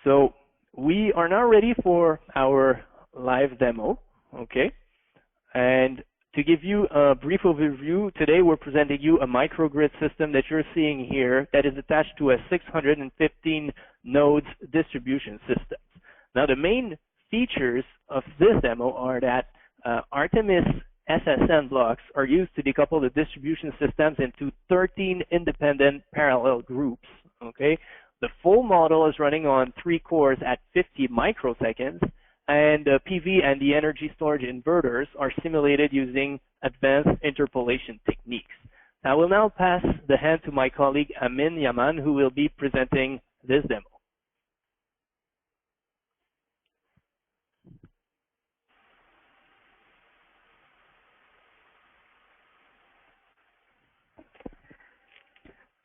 So we are now ready for our live demo, okay? And to give you a brief overview, today we're presenting you a microgrid system that you're seeing here that is attached to a 615 nodes distribution system. Now the main features of this demo are that Artemis SSN blocks are used to decouple the distribution systems into 13 independent parallel groups, okay? The full model is running on 3 cores at 50 microseconds, and the PV and the energy storage inverters are simulated using advanced interpolation techniques. I will now pass the hand to my colleague Amin Yaman, who will be presenting this demo.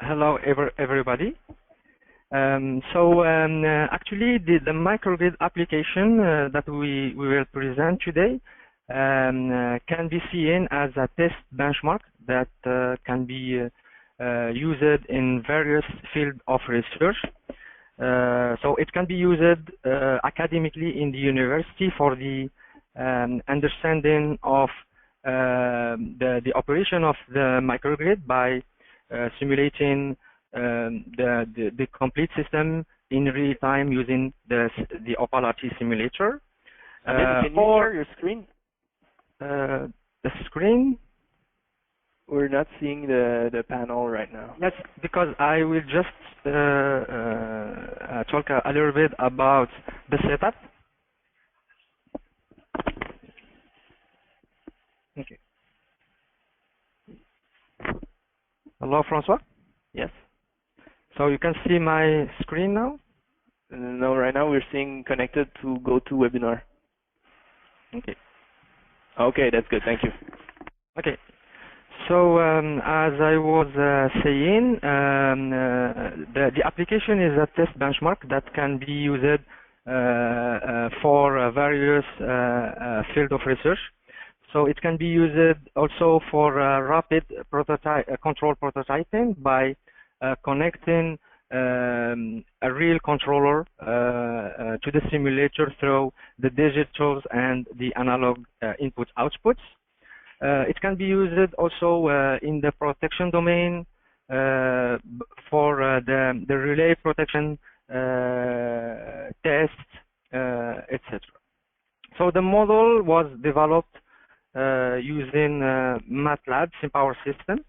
Hello, everybody. Actually, the microgrid application that we will present today can be seen as a test benchmark that can be used in various fields of research. So it can be used academically in the university for the understanding of the operation of the microgrid by simulating the complete system in real time using the OPAL-RT simulator. Can you share your screen? The screen? We're not seeing the panel right now. Yes, because I will just talk a little bit about the setup. Okay. Hello, Francois? Yes. So you can see my screen now? No, right now we're seeing connected to GoToWebinar. Okay. Okay, that's good. Thank you. Okay. So as I was saying, the application is a test benchmark that can be used for various fields of research. So it can be used also for rapid control prototyping by connecting a real controller to the simulator through the digitals and the analog inputs-outputs. It can be used also in the protection domain for the relay protection tests, etc. So the model was developed using MATLAB SimPower system,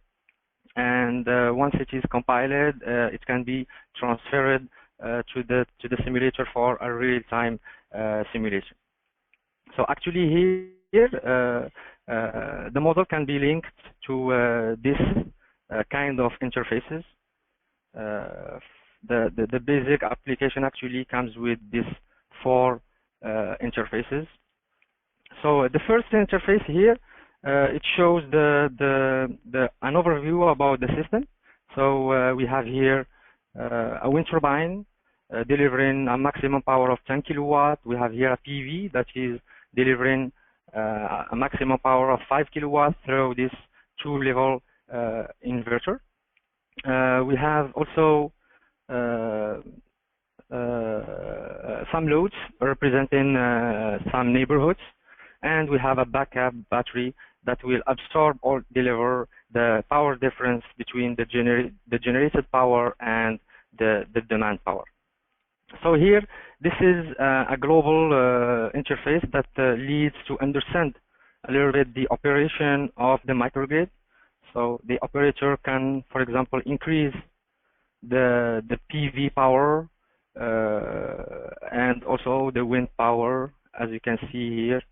and once it is compiled, it can be transferred to the simulator for a real-time simulation. So actually here, the model can be linked to this kind of interfaces. The basic application actually comes with these 4 interfaces. So the first interface here, it shows an overview about the system. So we have here a wind turbine delivering a maximum power of 10 kilowatt. We have here a PV that is delivering a maximum power of 5 kilowatts through this 2-level inverter. We have also some loads representing some neighborhoods, and we have a backup battery that will absorb or deliver the power difference between the generated power and the demand power. So here, this is a global interface that leads to understand a little bit the operation of the microgrid. So the operator can, for example, increase the PV power and also the wind power, as you can see here.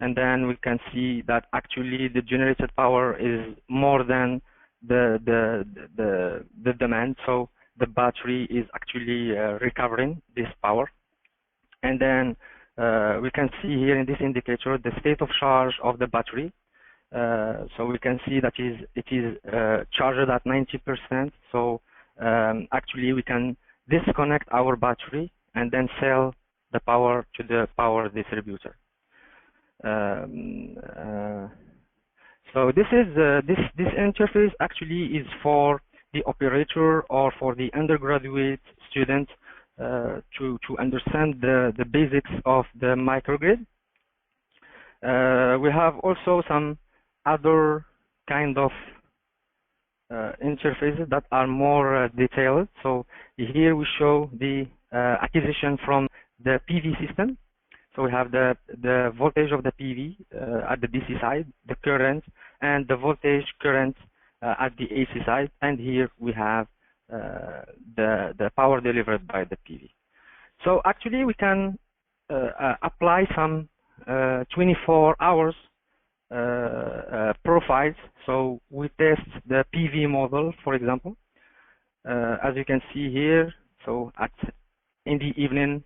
And then we can see that actually the generated power is more than the demand. So the battery is actually recovering this power. And then we can see here in this indicator the state of charge of the battery. So we can see that it is charged at 90%. So actually we can disconnect our battery and then sell the power to the power distributor. So this interface actually is for the operator or for the undergraduate student to understand the basics of the microgrid. We have also some other kind of interfaces that are more detailed. So here we show the acquisition from the PV system. So we have the voltage of the PV at the DC side, the current, and the voltage current at the AC side. And here we have the power delivered by the PV. So actually we can apply some 24 hours profiles. So we test the PV model, for example, as you can see here. So in the evening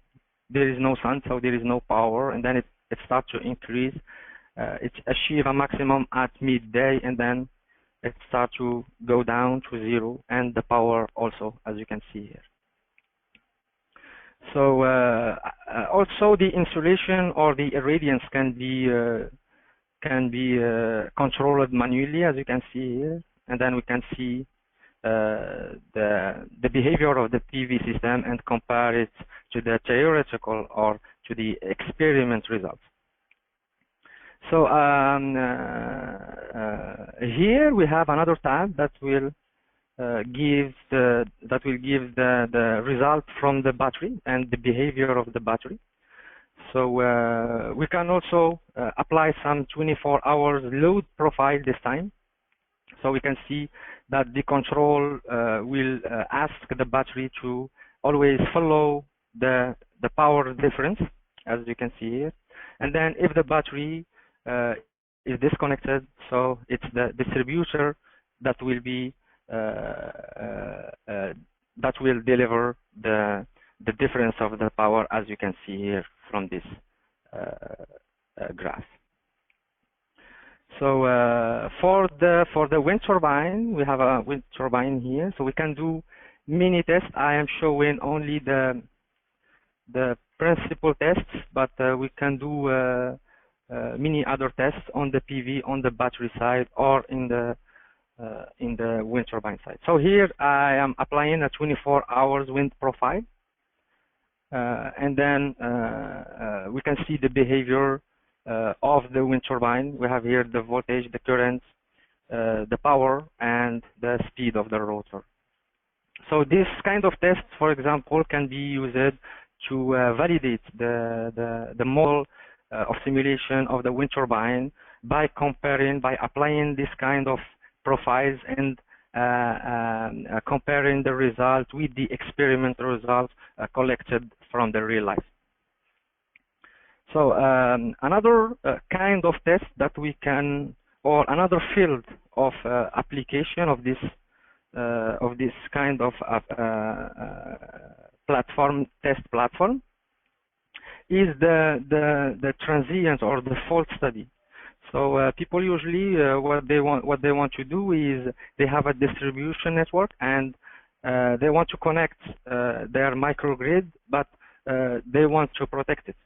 there is no sun, so there is no power, and then it starts to increase. It achieves a maximum at midday, and then it starts to go down to zero, and the power also, as you can see here. So also the insulation or the irradiance can be controlled manually, as you can see here, and then we can see the behavior of the PV system and compare it to the theoretical or to the experiment results. So here we have another tab that will give the result from the battery and the behavior of the battery. So we can also apply some 24 hours load profile this time. So we can see that the control will ask the battery to always follow the power difference, as you can see here. And then if the battery is disconnected, so it's the distributor that will be that will deliver the difference of the power, as you can see here from this graph. So for the wind turbine, we have a wind turbine here, so we can do mini tests. I am showing only the principal tests, but we can do many other tests on the PV, on the battery side, or in the wind turbine side. So here I am applying a 24 hours wind profile, and then we can see the behavior of the wind turbine. We have here the voltage, the current, the power, and the speed of the rotor. So this kind of test, for example, can be used to validate the model of simulation of the wind turbine by applying this kind of profiles and comparing the result with the experimental results collected from the real life. So another kind of test that we can, or another field of application of this kind of test platform is the transient or the fault study. So people usually what they want to do is they have a distribution network and they want to connect their microgrid, but they want to protect it.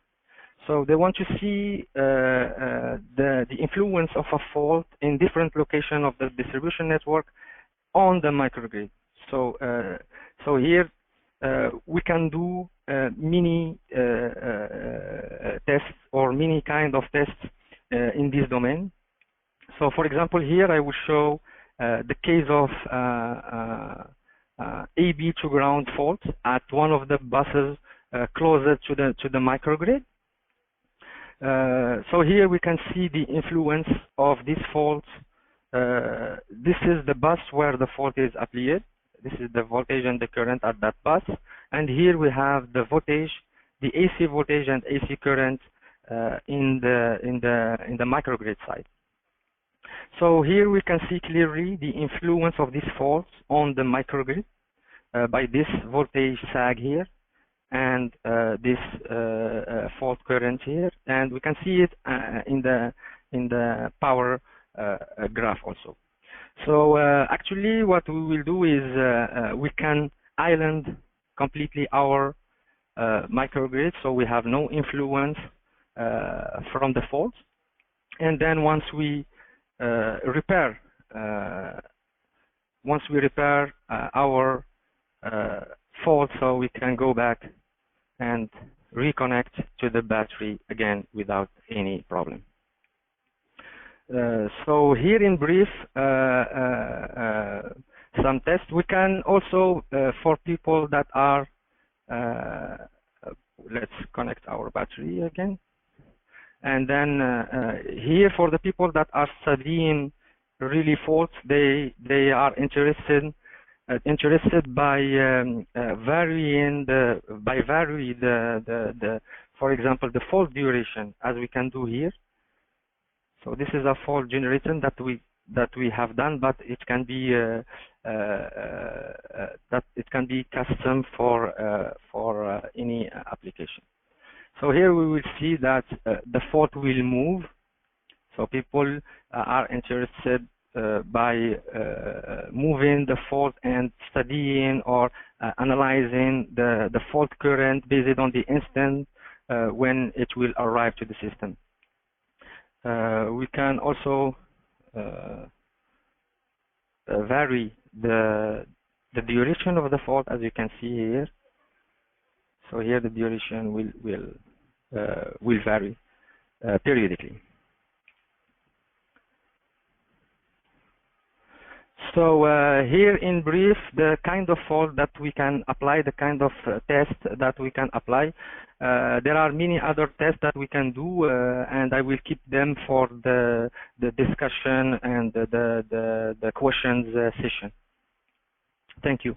So they want to see the influence of a fault in different locations of the distribution network on the microgrid. So so here we can do mini tests or many kind of tests in this domain. So for example, here I will show the case of AB to ground fault at one of the buses closer to the microgrid. So here we can see the influence of this fault. This is the bus where the fault is applied. This is the voltage and the current at that bus. And here we have the voltage, the AC voltage and AC current in the microgrid side. So here we can see clearly the influence of these faults on the microgrid by this voltage sag here and this fault current here, and we can see it in the power graph also. So actually what we will do is we can island completely our microgrid, so we have no influence from the fault. And then once we repair our fault, so we can go back and reconnect to the battery again without any problem. So here in brief, some tests. We can also, for people that are, let's connect our battery again. And then here for the people that are studying really faults, they are interested by varying for example, the fault duration, as we can do here. So this is a fault generation that we have done, but it can be custom for any application. So here we will see that the fault will move. So people are interested by moving the fault and studying or analyzing the fault current based on the instant when it will arrive to the system. We can also vary the duration of the fault, as you can see here. So here the duration will vary periodically. So here in brief, the kind of fault that we can apply, the kind of test that we can apply. There are many other tests that we can do, and I will keep them for the discussion and the questions session. Thank you.